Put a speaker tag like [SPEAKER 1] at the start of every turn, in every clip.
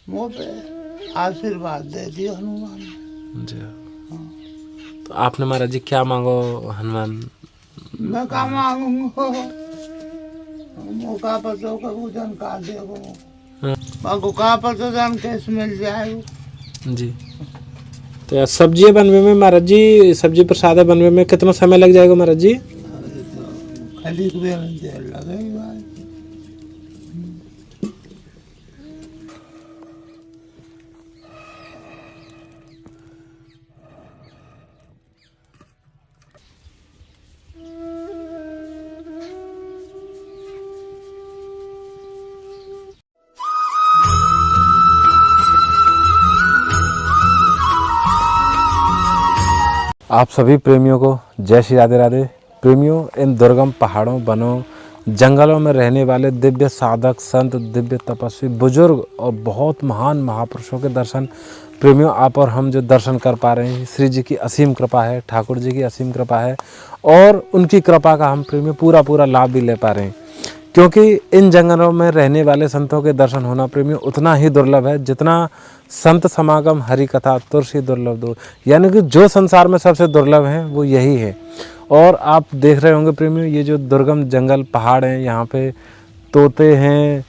[SPEAKER 1] मुँह पे आशीर्वाद दे दियो हनुमान
[SPEAKER 2] जी।
[SPEAKER 1] हाँ।
[SPEAKER 2] तो आपने महाराज जी क्या मांगो हनुमान?
[SPEAKER 1] मैं क्या मांगूंगा, मौका पर तो कबू जानकार देगो, मांगो कहाँ पर तो जान कैसे मिल जाएगा
[SPEAKER 2] जी। तो सब्जी बनने में महाराज जी, सब्जी प्रसाद बनने में कितना समय लग जाएगा महाराज जी?
[SPEAKER 1] तो खाली देर लगेगा।
[SPEAKER 2] आप सभी प्रेमियों को जय श्री राधे राधे। प्रेमियों, इन दुर्गम पहाड़ों, वनों, जंगलों में रहने वाले दिव्य साधक, संत, दिव्य तपस्वी, बुजुर्ग और बहुत महान महापुरुषों के दर्शन प्रेमियों आप और हम जो दर्शन कर पा रहे हैं, श्री जी की असीम कृपा है, ठाकुर जी की असीम कृपा है और उनकी कृपा का हम प्रेमियों पूरा लाभ भी ले पा रहे हैं। क्योंकि इन जंगलों में रहने वाले संतों के दर्शन होना प्रेमियों उतना ही दुर्लभ है जितना संत समागम, हरि कथा, तुलसी दुर्लभ दो, यानी कि जो संसार में सबसे दुर्लभ है वो यही है। और आप देख रहे होंगे प्रेमियों, ये जो दुर्गम जंगल पहाड़ हैं, यहाँ पे तोते हैं,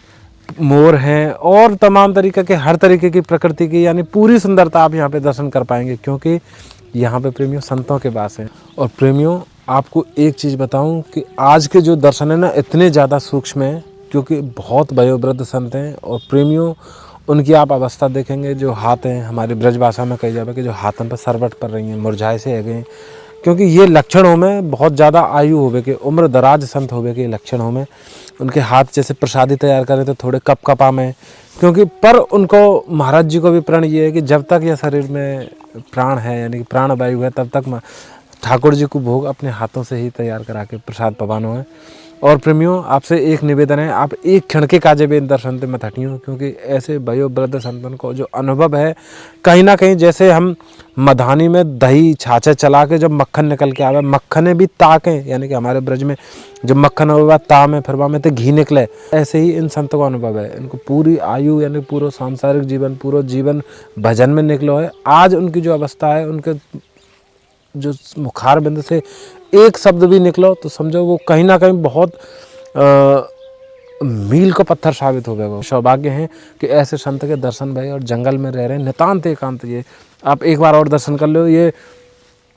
[SPEAKER 2] मोर हैं और तमाम तरीके के, हर तरीके की प्रकृति की यानी पूरी सुंदरता आप यहाँ पे दर्शन कर पाएंगे, क्योंकि यहाँ पे प्रेमियों संतों के वास हैं। और प्रेमियों आपको एक चीज़ बताऊं कि आज के जो दर्शन है ना, इतने ज़्यादा सूक्ष्म हैं, क्योंकि बहुत वयोवृद्ध संत हैं। और प्रेमियों उनकी आप अवस्था देखेंगे, जो हाथ हैं, हमारी ब्रज भाषा में कही जाए कि जो हाथों पर सरवट पड़ रही हैं, मुरझाए से है गए, क्योंकि ये लक्षण हो में बहुत ज़्यादा आयु होवे के, उम्र दराज संत होवे के लक्षण हो में। उनके हाथ जैसे प्रसादी तैयार करें तो थोड़े कप कपा में, क्योंकि पर उनको महाराज जी को भी प्रण ये है कि जब तक यह शरीर में प्राण है, यानी कि प्राण वायु है, तब तक ठाकुर जी को भोग अपने हाथों से ही तैयार करा के प्रसाद पवानो है। और प्रेमियों आपसे एक निवेदन है, आप एक क्षण के काजे भी इन दर्शन में मत हटियो, क्योंकि ऐसे वयोवृद्ध संतन को जो अनुभव है, कहीं ना कहीं जैसे हम मधानी में दही छाछे चला के जब मक्खन निकल के आवे, मक्खने भी ताकें, यानी कि हमारे ब्रज में जब मक्खन होगा ता में फिर में तो घी निकले, ऐसे ही इन संतों का अनुभव है। इनको पूरी आयु यानी पूरा सांसारिक जीवन, पूरा जीवन भजन में निकलो है। आज उनकी जो अवस्था है, उनके जो मुखार बिंद से एक शब्द भी निकलो तो समझो वो कहीं ना कहीं बहुत मील का पत्थर साबित हो गया। सौभाग्य है कि ऐसे संत के दर्शन भाई और जंगल में रह रहे हैं, नितांत एकांत। ये आप एक बार और दर्शन कर लो। ये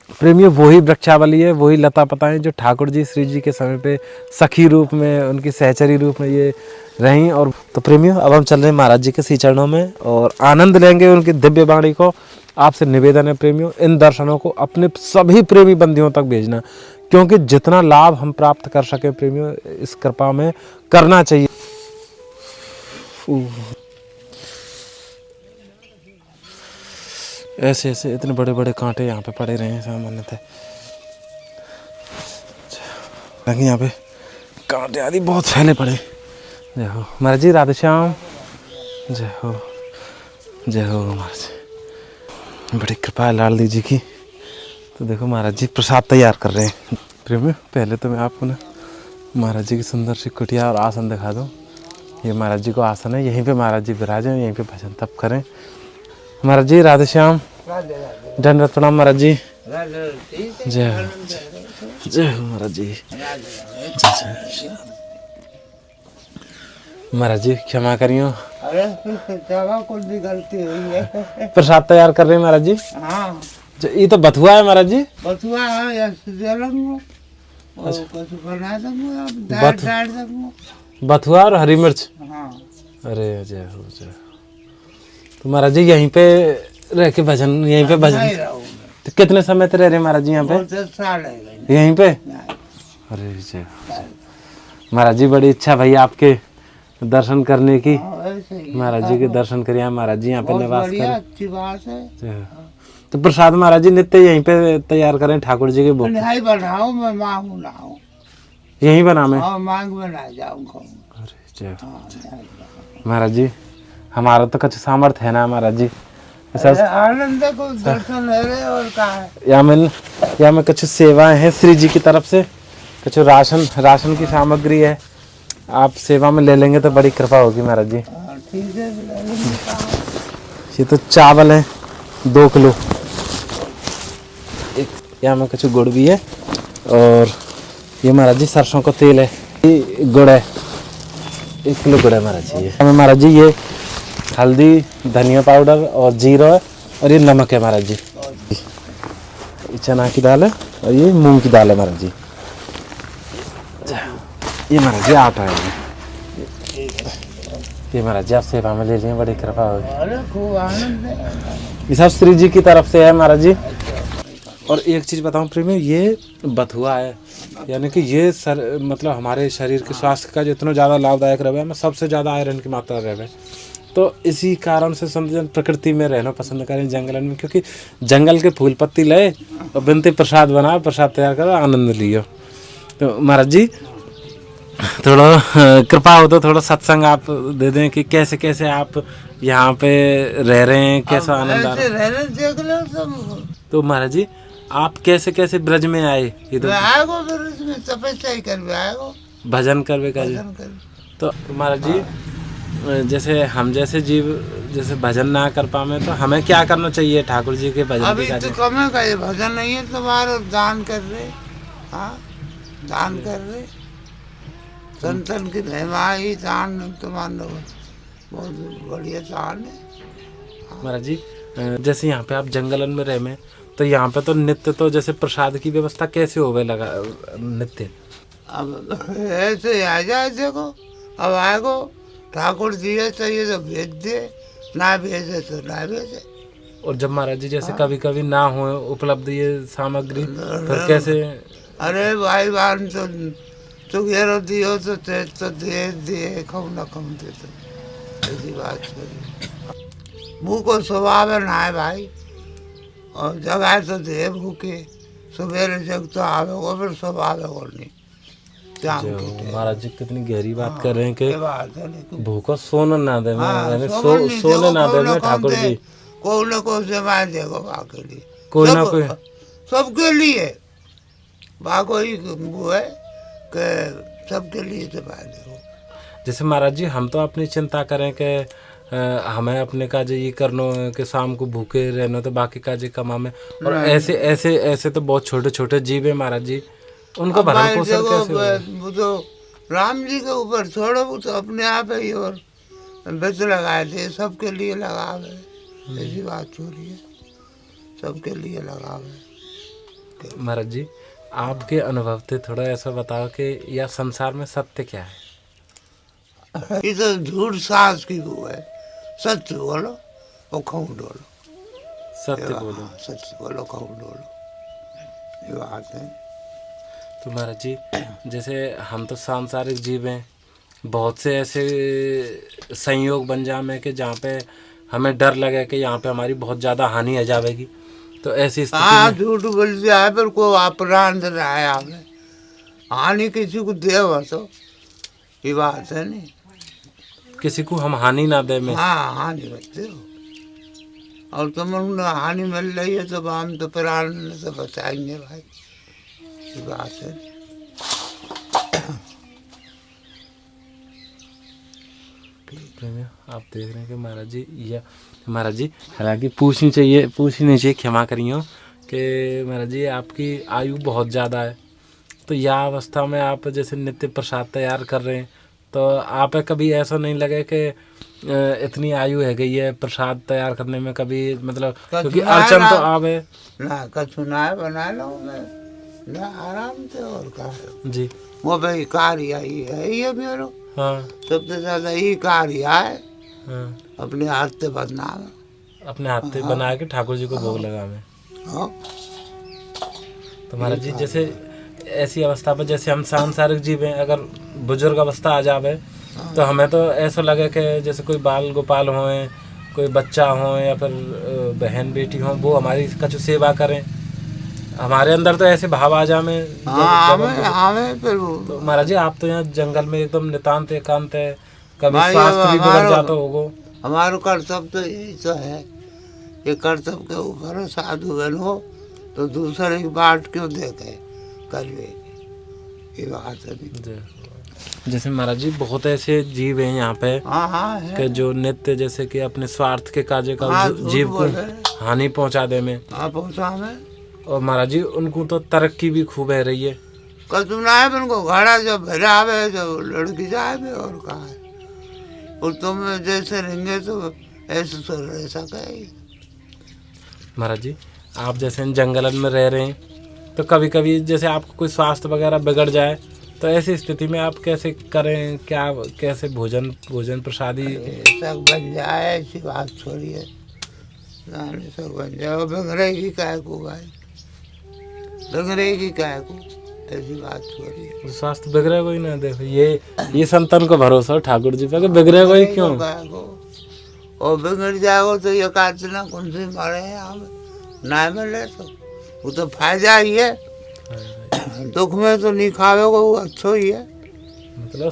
[SPEAKER 2] प्रेमियों वही वृक्षावली है, वही लता पताएं जो ठाकुर जी श्री जी के समय पे सखी रूप में, उनकी सहचरी रूप में ये रहीं। और तो प्रेमियों अब हम चल रहे हैं महाराज जी के श्री चरणों में और आनंद लेंगे उनकी दिव्य वाणी को। आपसे निवेदन है प्रेमियों, इन दर्शनों को अपने सभी प्रेमी बंदियों तक भेजना, क्योंकि जितना लाभ हम प्राप्त कर सके प्रेमियों इस कृपा में करना चाहिए। ऐसे ऐसे इतने बड़े बड़े कांटे यहाँ पे पड़े रहे हैं सामान्यतः, लेकिन यहाँ पे कांटे आदि बहुत फैले पड़े। जय हो महाराज जी, राधे श्याम, जय हो महाराज जी, बड़ी कृपा है लाल जी की। तो देखो महाराज जी प्रसाद तैयार कर रहे हैं। प्रेमियों पहले तो मैं आपको ना महाराज जी की सुंदर सी कुटिया और आसन दिखा दूँ। ये महाराज जी को आसन है, यहीं पे महाराज जी विराजे, यहीं पे भजन तप करें। महाराज जी राधे श्याम, दंडवत प्रणाम महाराज जी, जय हो महाराज जी, जय महाराज जी क्षमा करियो।
[SPEAKER 1] अरे कुछ भी गलती हुई है।
[SPEAKER 2] प्रसाद तैयार कर रहे हैं महाराज जी।
[SPEAKER 1] हाँ
[SPEAKER 2] ये तो बथुआ है महाराज जी।
[SPEAKER 1] बथुआ है या कुछ बना दूंगा, दाल डाल दूंगा।
[SPEAKER 2] बथुआ और हरी मिर्च।
[SPEAKER 1] हाँ।
[SPEAKER 2] अरे जय हो जय हो। तो महाराज जी यहीं पे रह के भजन, यहीं पे भजन तो कितने समय तक रह रहे महाराज जी यहाँ पे?
[SPEAKER 1] 10 साल है
[SPEAKER 2] यहीं पे। अरे जय महाराज जी, बड़ी इच्छा भाई आपके दर्शन करने की। महाराज जी के दर्शन करिए, महाराज जी यहाँ पे निवास करें,
[SPEAKER 1] अच्छी बात है।
[SPEAKER 2] तो प्रसाद महाराज जी नित्य यहीं पे तैयार करें ठाकुर जी के भोग?
[SPEAKER 1] नहीं बनाऊं मैं, मांग बनाऊं
[SPEAKER 2] यहीं बना मैं?
[SPEAKER 1] मांग बना जाऊंगा।
[SPEAKER 2] अरे जय महाराज जी, हमारा तो कुछ सामर्थ्य है ना महाराज जी,
[SPEAKER 1] आनंद को दर्शन है रे और कहा है।
[SPEAKER 2] या मैं कुछ सेवाएं हैं श्री जी की तरफ से, कुछ राशन की सामग्री है, आप सेवा में ले लेंगे तो बड़ी कृपा होगी महाराज जी।
[SPEAKER 1] ठीक है।
[SPEAKER 2] ये तो चावल है 2 किलो, एक यहाँ में कुछ गुड़ भी है, और ये महाराज जी सरसों का तेल है, ये गुड़ है 1 किलो गुड़ है महाराज जी। ये महाराज जी ये हल्दी, धनिया पाउडर और जीरा है, और ये नमक है महाराज जी। ये चना की दाल है और ये मूंग की दाल है महाराज जी। ये महाराज जी आटा है, ये महाराज जी आप सेवा में ले लिए, बड़ी कृपा होगी।
[SPEAKER 1] अरे खूब आनंद है।
[SPEAKER 2] ये सब श्री जी की तरफ से है महाराज जी। और एक चीज़ बताऊं प्रेमी, ये बथुआ है, यानी कि ये मतलब हमारे शरीर के स्वास्थ्य का जितना ज़्यादा लाभदायक रहे में सबसे ज़्यादा आयरन की मात्रा रहे। तो इसी कारण से संत प्रकृति में रहना पसंद करें, जंगल में, क्योंकि जंगल के फूल पत्ती लाए और बिनते प्रसाद बनाओ, प्रसाद तैयार करो, आनंद लियो। तो महाराज जी थोड़ा कृपा हो तो थोड़ा सत्संग आप दे दें कि कैसे कैसे आप यहाँ पे रह रहे हैं, कैसा आनंद आ रहा है।
[SPEAKER 1] देख लो तुम।
[SPEAKER 2] तो महाराज जी आप कैसे कैसे ब्रज में आए इधर?
[SPEAKER 1] आएगो ब्रज में तपस्या ही करवे आएगो,
[SPEAKER 2] भजन करवे का जी। तो महाराज जी जैसे हम जैसे जीव जैसे भजन ना कर पाए तो हमें क्या करना चाहिए ठाकुर जी के भजन?
[SPEAKER 1] अभी तो कमे का ये भजन नहीं है तुम्हारा, दान कर रहे। हाँ, दान कर रहे, संतन की महिमा ही दान तुम्हारा बहुत बढ़िया दान है
[SPEAKER 2] महाराज जी। जैसे यहाँ पे आप जंगलन में रहे में, तो यहाँ पे तो नित्य तो जैसे प्रसाद की व्यवस्था कैसे होवे लगा नित्य?
[SPEAKER 1] अब ऐसे आ जाए, देखो अब आएगो ठाकुर जी चाहिए तो भेज दे, ना भेजे तो ना भेजे।
[SPEAKER 2] और जब महाराज जी जैसे कभी कभी ना हो उपलब्ध ये सामग्री, फिर कैसे?
[SPEAKER 1] अरे भाई बहन तो घेरो दियो तो तेज तो दे खम न खम दे, तो ऐसी बात करी। मुँह को स्वभाव है ना है भाई, और जगाए तो दे भूखे, सवेरे जग तो आवे वो, फिर स्वभाव है और नहीं।
[SPEAKER 2] महाराज जी कितनी गहरी बात कर रहे हैं कि भूखो सोने ना दे, सोने ना दे ठाकुर जी।
[SPEAKER 1] कोई ना कोई सेवाएं देगा बाकी लिए,
[SPEAKER 2] कोई ना कोई
[SPEAKER 1] सबके लिए बाको ही वो है कि सबके लिए सेवाएं देगा।
[SPEAKER 2] जैसे महाराज जी हम तो अपनी चिंता करें कि हमें अपने काज ये करना है कि शाम को भूखे रहना, तो बाकी काज कमा में, और ऐसे ऐसे ऐसे तो बहुत छोटे छोटे जीव है महाराज जी, उनको भरण पोषण कैसे?
[SPEAKER 1] वो तो राम जी के ऊपर छोड़ो, वो तो अपने आप ही और बेच लगाए थे, सबके लिए लगावे, ऐसी बात हो रही है, सबके लिए लगावे।
[SPEAKER 2] महाराज जी आपके अनुभव से थोड़ा ऐसा बताओ कि यह संसार में सत्य क्या है?
[SPEAKER 1] ये तो झूठ सास की वो है, सत्य बोलो और खाऊं डोलो।
[SPEAKER 2] सत्य बोलो,
[SPEAKER 1] सत्य बोलो, खाऊं डोलो, ये बात है।
[SPEAKER 2] तो महाराज जी जैसे हम तो सांसारिक जीव हैं, बहुत से ऐसे संयोग बन जाए कि जहाँ पे हमें डर लगे कि यहाँ पे हमारी बहुत ज़्यादा हानि आ जाएगी, तो ऐसी स्थिति में
[SPEAKER 1] झूठ बोल दिया है, पर कोई अपराध रहा है आपने, हानि किसी को दे तो ये बात है नहीं,
[SPEAKER 2] किसी को हम हानि ना दे में।
[SPEAKER 1] हाँ, हानि मत दो, और तुम हानि मिल रही है तो हम तो प्राण से बचाएंगे भाई, ये बात है।
[SPEAKER 2] आप देख रहे हैं कि महाराज जी, यह महाराज जी हालांकि पूछनी नहीं चाहिए, क्षमा करियो कि महाराज जी आपकी आयु बहुत ज़्यादा है, तो यह अवस्था में आप जैसे नित्य प्रसाद तैयार कर रहे हैं, तो आप कभी ऐसा नहीं लगे कि इतनी आयु है गई है प्रसाद तैयार करने में, कभी मतलब क्योंकि अड़चन तो आवे
[SPEAKER 1] ना, कछु ना बना लो मैं ना आराम से, और कहा
[SPEAKER 2] जी
[SPEAKER 1] वो भाई कार्य है ये मेरा,
[SPEAKER 2] हाँ
[SPEAKER 1] सबसे ज्यादा ये कार्य है,
[SPEAKER 2] हाँ
[SPEAKER 1] अपने हाथ से बना,
[SPEAKER 2] अपने हाथ से बना के ठाकुर जी को भोग लगा में। तो महाराज जी जैसे ऐसी अवस्था पर जैसे हम सांसारिक जीव हैं, अगर बुजुर्ग अवस्था आ जावे तो हमें तो ऐसा लगे कि जैसे कोई बाल गोपाल हों, कोई बच्चा हो या फिर बहन बेटी हो, वो हमारी कछु सेवा करें, हमारे अंदर तो ऐसे भाव आ जाए। तो महाराज जी आप तो यहाँ जंगल में एकदम नितांत एकांत है, कभी स्वास्थ्य भी बिगड़ जाता होगा।
[SPEAKER 1] हमारा कर्तव्य तो यही तो है, ये कर्तव्य के ऊपर साधु बन हो तो दूसरे की बात क्यों देखे करवे, ये बात है।
[SPEAKER 2] जैसे महाराज जी बहुत ऐसे जीव हैं यहाँ पे
[SPEAKER 1] हाँ हाँ है।
[SPEAKER 2] कि जो नित्य जैसे कि अपने स्वार्थ के कार्य का
[SPEAKER 1] हाँ, झूठ
[SPEAKER 2] जीव को
[SPEAKER 1] बोले।
[SPEAKER 2] हानि पहुंचा दे में।
[SPEAKER 1] हाँ पहुँचा में
[SPEAKER 2] और महाराज जी उनको तो तरक्की भी खूब है रही है।
[SPEAKER 1] कल तुम ना है उनको घड़ा जो भरा आवे जो लड़की जाए बे और कहा है और तुम जैसे रहेंगे तो ऐसे तो रह सके।
[SPEAKER 2] महाराज जी आप जैसे इन जंगलन में रह रहे हैं तो कभी कभी जैसे आपको कोई स्वास्थ्य वगैरह बिगड़ जाए तो ऐसी स्थिति में आप कैसे करें, क्या कैसे भोजन प्रसादी
[SPEAKER 1] सब बन जाए ऐसी बात छोड़िए, नानी सब बन जाए और बिगड़ेगी काय को भाई, बिगड़ेगी काय को, ऐसी बात छोड़िए।
[SPEAKER 2] स्वास्थ्य बिगड़े कोई ना। देखो ये संतन को भरोसा ठाकुर जी पे कि बिगड़े कोई क्यों।
[SPEAKER 1] और बिगड़ जाएगा तो ये काट ना कौन से मारे हैं हम ना मिले तो वो तो फायदा ही है, दुख में तो नहीं खावे को वो अच्छा ही है।
[SPEAKER 2] मतलब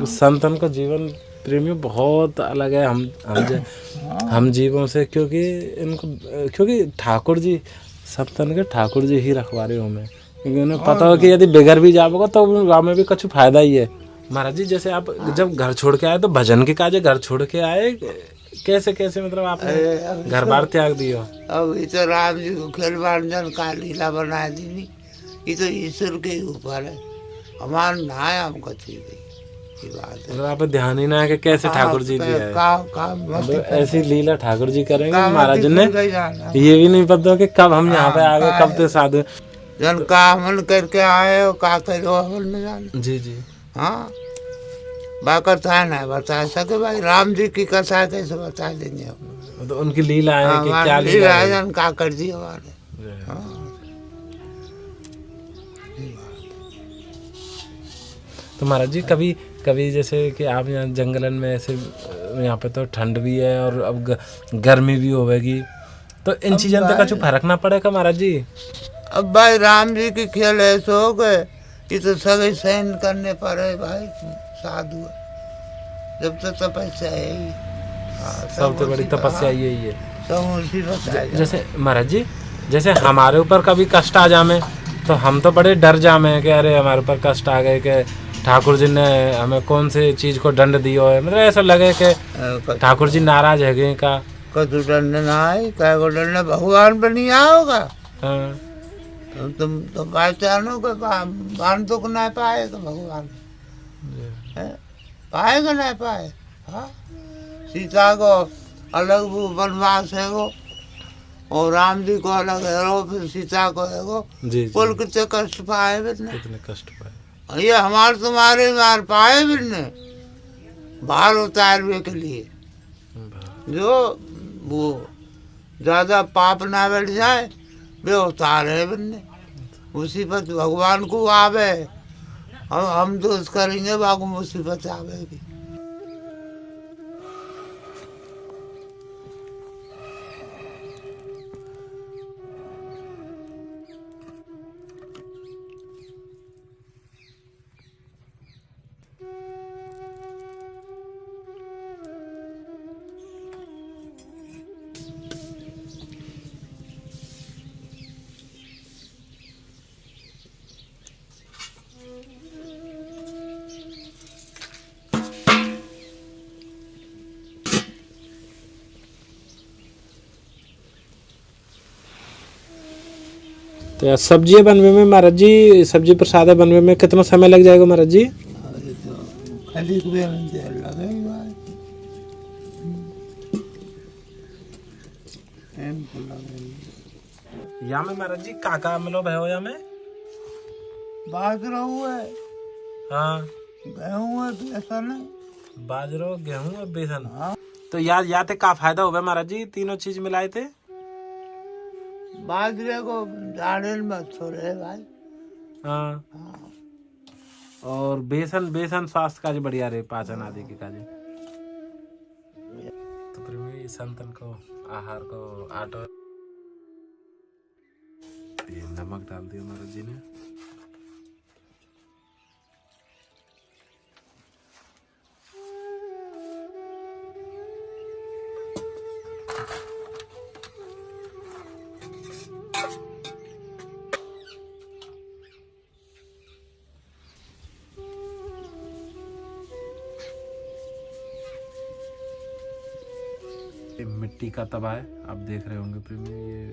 [SPEAKER 2] संतन का जीवन प्रेमी बहुत अलग है हम जीवों से, क्योंकि ठाकुर जी संतन के ठाकुर जी ही रखवारे हो में, क्योंकि उन्हें पता हो कि यदि बिगड़ भी जाओगे तो गाँव में भी कुछ फायदा ही है। महाराज जी जैसे आप जब घर छोड़ के आए तो भजन के काज घर छोड़ के आए कैसे कैसे, मतलब आपने घर बार त्याग दिया।
[SPEAKER 1] अब ये तो राम जी को खेलवान का लीला बना दी नहीं, ये तो ईश्वर के ऊपर है, हमारा ना है हम कथी ये बात है।
[SPEAKER 2] मतलब आप ध्यान ही ना है कि कैसे ठाकुर जी मतलब ऐसी लीला ठाकुर जी करेंगे। महाराज ने ये भी नहीं पता कि कब हम यहाँ पे आ गए, कब तो साधु
[SPEAKER 1] जन का मन करके आए हो का करो हमन में जान।
[SPEAKER 2] जी जी
[SPEAKER 1] हाँ बा कथा ना बता सके भाई, राम जी की कथा कैसे बता देंगे हम,
[SPEAKER 2] तो उनकी लीला है कि क्या
[SPEAKER 1] लीला है जन का कर दिया हमारे।
[SPEAKER 2] तो महाराज जी कभी कभी जैसे कि आप यहाँ जंगलन में ऐसे, यहाँ पे तो ठंड भी है और अब गर्मी भी होगी, तो इन चीज़ों तक कुछ फर्क ना पड़ेगा महाराज जी।
[SPEAKER 1] अब भाई राम जी की खेल ऐसे हो गए, ये तो सगे सहन करने पड़े भाई, साधु जब तक तपस्या है ही,
[SPEAKER 2] सबसे बड़ी तपस्या यही है,
[SPEAKER 1] सब उसी पर।
[SPEAKER 2] जैसे महाराज जी जैसे हमारे ऊपर कभी कष्ट आ जामे तो हम तो बड़े डर जामे कि अरे हमारे ऊपर कष्ट आ गए कि ठाकुर जी ने हमें कौन से चीज़ को दंड दिया है, मतलब ऐसा लगे कि ठाकुर जी नाराज है गए का।
[SPEAKER 1] कदू दंड ना आए क्या को दंड भगवान पर नहीं आओगा। तुम तो पहचानो के बान तो ना पाएगा भगवान, पाएगा ना पाए। हाँ सीता को अलग वो वनवास है वो, और राम जी को अलग है वो, फिर सीता को है वो, कुल कितने कष्ट पाए बिरने,
[SPEAKER 2] कितने कष्ट पाए।
[SPEAKER 1] ये हमारे तुम्हारे मार पाए बिरने बाहर उतारने के लिए, जो वो ज्यादा पाप ना बैठ जाए वे उतारे बिरने, मुसीबत भगवान को आवे, हम दोस्त करेंगे बागो मुसीबत आवेगी।
[SPEAKER 2] तो सब्जी बनने में महाराज जी, सब्जी प्रसाद बनने में कितना समय लग जाएगा महाराज जी। या में महाराज जी काका मतलब है या में
[SPEAKER 1] बाजरा हुआ है,
[SPEAKER 2] हाँ
[SPEAKER 1] गेहूं है, बेसन है,
[SPEAKER 2] बाजरा गेहूं और बेसन। हाँ तो या ते का फायदा हुआ महाराज जी तीनों चीज मिलाए थे।
[SPEAKER 1] बाजरे को दाने में छोड़े भाई।
[SPEAKER 2] हाँ और बेसन स्वास्थ्य का बढ़िया रहे, पाचन आदि के काजे। तो प्रेमी संतन को आहार को आटा नमक डाल दिया महाराज जी ने। मिट्टी का तवा है, आप देख रहे होंगे प्रेमियों। ये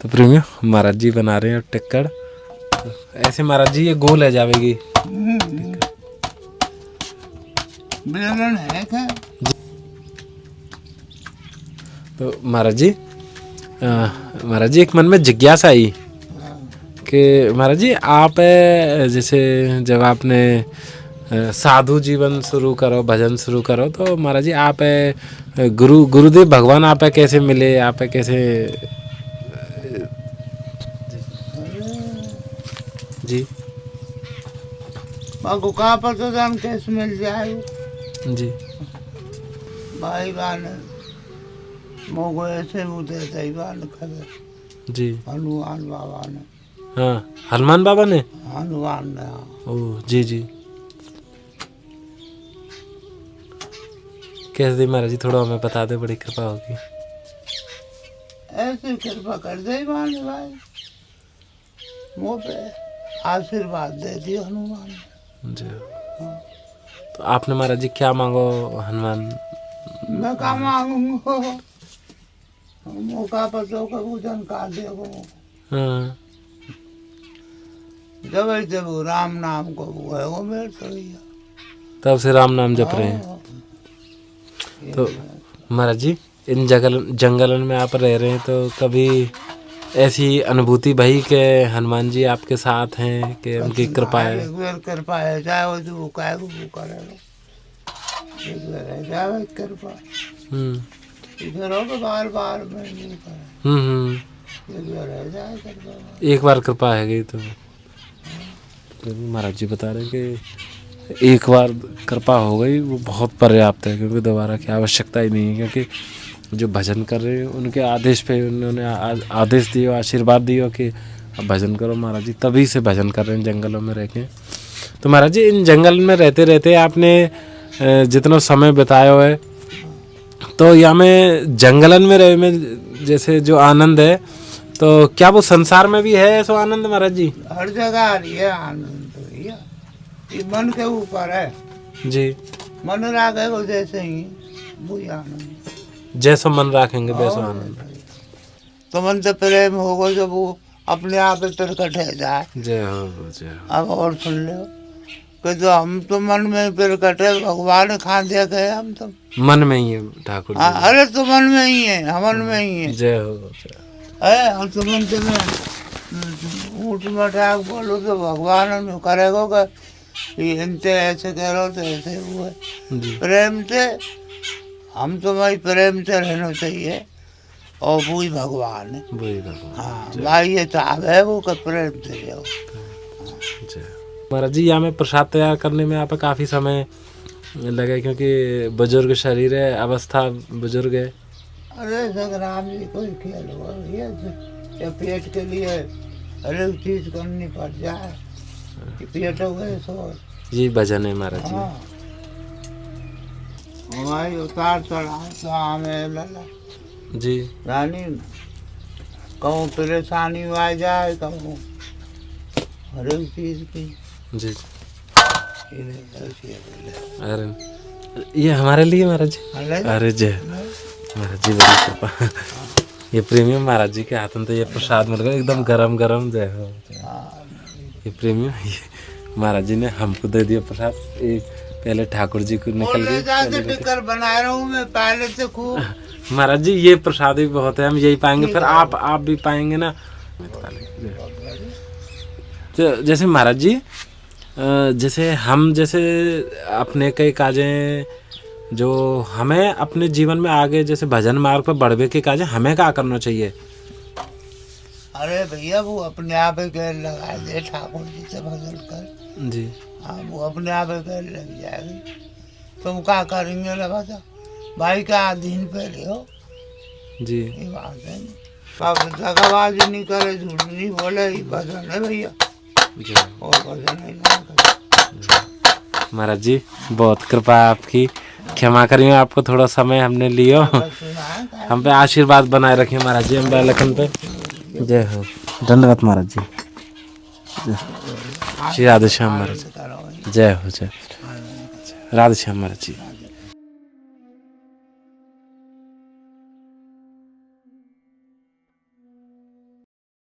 [SPEAKER 2] तो प्रेमियों महाराज जी बना रहे हैं टिक्कड़। ऐसे महाराज जी ये गोल है जावेगी।
[SPEAKER 1] बेलन है क्या?
[SPEAKER 2] तो महाराज जी एक मन में जिज्ञासा आई कि महाराज जी आप जैसे जब आपने साधु जीवन शुरू करो, भजन शुरू करो, तो महाराज जी आप गुरुदेव भगवान आप कैसे मिले, आप कैसे? जी
[SPEAKER 1] बाबू कहाँ पर तो जान कैसे मिल जाए
[SPEAKER 2] जी
[SPEAKER 1] भाई बान मोगो ऐसे मुझे सही बान खबर
[SPEAKER 2] जी
[SPEAKER 1] हनुमान बाबा ने।
[SPEAKER 2] हाँ हनुमान बाबा ने।
[SPEAKER 1] हनुमान ने
[SPEAKER 2] ओह जी जी। कैसे दी महाराज जी, थोड़ा हमें बता दे, बड़ी कृपा होगी।
[SPEAKER 1] ऐसे कृपा कर दे भाई, मुँह पे आशीर्वाद दे दियो हनुमान ने।
[SPEAKER 2] जी। तो आपने महाराज जी क्या मांगो हनुमान?
[SPEAKER 1] मैं क्या मांगूंगा, मौका पर तो कबू जानकार देगो।
[SPEAKER 2] हाँ
[SPEAKER 1] जब राम नाम को वो है वो मेरे तो भैया
[SPEAKER 2] तब से राम नाम जप रहे हैं। तो महाराज जी इन जंगलन में आप रह रहे हैं, तो कभी ऐसी अनुभूति भई के हनुमान जी आपके साथ हैं कि उनकी कृपा है?
[SPEAKER 1] एक बार कृपा है, चाहे वो जो काय वो करे, एक बार है जाए कृपा। इधर हो तो बार बार में नहीं करे, एक बार है जाए कृपा।
[SPEAKER 2] एक बार कृपा है गई तो महाराज जी बता रहे हैं कि एक बार कृपा हो गई वो बहुत पर्याप्त है, क्योंकि दोबारा की आवश्यकता ही नहीं है। क्योंकि जो भजन कर रहे हैं उनके आदेश पे उन्होंने आदेश दियो, आशीर्वाद दियो कि अब भजन करो। महाराज जी तभी से भजन कर रहे हैं जंगलों में रह के। तो महाराज जी इन जंगल में रहते रहते आपने जितना समय बिताया है, तो यहाँ में जंगलन में रहे में जैसे जो आनंद है, तो क्या वो संसार में भी है ऐसा आनंद महाराज जी?
[SPEAKER 1] हर जगह आ रही है आनंद तो भैया, ये मन के ऊपर है
[SPEAKER 2] जी।
[SPEAKER 1] मन रागे वो जैसे ही वही आनंद,
[SPEAKER 2] जैसा मन रखेंगे वैसा आनंद।
[SPEAKER 1] तो मन से प्रेम होगा जब वो अपने आप प्रकट है जाए।
[SPEAKER 2] जय हो जय हो।
[SPEAKER 1] अब और सुन लो कि जो हम तो मन में प्रकट है, भगवान खा दिया गए हम तो
[SPEAKER 2] मन में ही है ठाकुर जी।
[SPEAKER 1] अरे तो मन में ही है, हमन में ही है।
[SPEAKER 2] जय हो जय।
[SPEAKER 1] हम तो मन से में ऊँट मठाक बोलो तो भगवान में करेगो कि इनते ऐसे करो तो ऐसे हुए प्रेम से। हम तो भाई प्रेम से रहना चाहिए, और वही भगवान है,
[SPEAKER 2] वही भगवान।
[SPEAKER 1] हाँ भाई ये चाह है वो का प्रेम से रहो।
[SPEAKER 2] महाराज जी यहाँ में प्रसाद तैयार करने में आप काफ़ी समय लगे, क्योंकि बुजुर्ग शरीर है, अवस्था बुजुर्ग है।
[SPEAKER 1] अरे संग्राम जी कोई खेल हो ये पेट के लिए हर एक चीज करनी पड़ जाए कि पेट हो गए सो
[SPEAKER 2] ये भजन है महाराज जी।
[SPEAKER 1] हमारी उतार चढ़ाव तो हमें लला
[SPEAKER 2] जी
[SPEAKER 1] रानी कहूँ परेशानी आ जाए, कहूँ हर एक चीज की
[SPEAKER 2] जी। अरे ये हमारे लिए महाराज जी। अरे जय महाराज जी बड़ी कृपा। ये प्रेमियम महाराज जी के हाथ में तो ये प्रसाद मिल गया एकदम गरम गरम। जय हो। ये प्रेमियम महाराज जी ने हमको दे दिया प्रसाद, एक पहले ठाकुर जी को निकल गई।
[SPEAKER 1] टिक्कर बना रहा हूँ मैं पहले से खूब।
[SPEAKER 2] महाराज जी ये प्रसाद भी बहुत है, हम यही पाएंगे, फिर आप भी पाएंगे ना। तो जैसे महाराज जी जैसे हम जैसे अपने कई काजें जो हमें अपने जीवन में आगे जैसे भजन मार्ग पर बढ़वे के काजें हमें क्या करना चाहिए?
[SPEAKER 1] अरे भैया वो अपने आप ही गैर लगा दे, ठाकुर जी से भजन कर
[SPEAKER 2] जी।
[SPEAKER 1] हाँ वो अपने आप ही गैर लग जाएगी। तुम क्या करेंगे ना बता भाई का अधीन पे लियो
[SPEAKER 2] जी।
[SPEAKER 1] ये बात है, अब दगाबाजी नहीं करे, झूठ नहीं बोले, ये भजन है भैया और भजन नहीं करे।
[SPEAKER 2] महाराज जी बहुत कृपा आपकी, क्षमा करिए आपको थोड़ा समय हमने लियो, हम पे आशीर्वाद बनाए रखिए महाराज जी, हम बालकन पे। जय हो। धन्यवाद महाराज जी। श्री राधे श्याम महाराज। जय हो जय। राधे श्याम महाराज जी।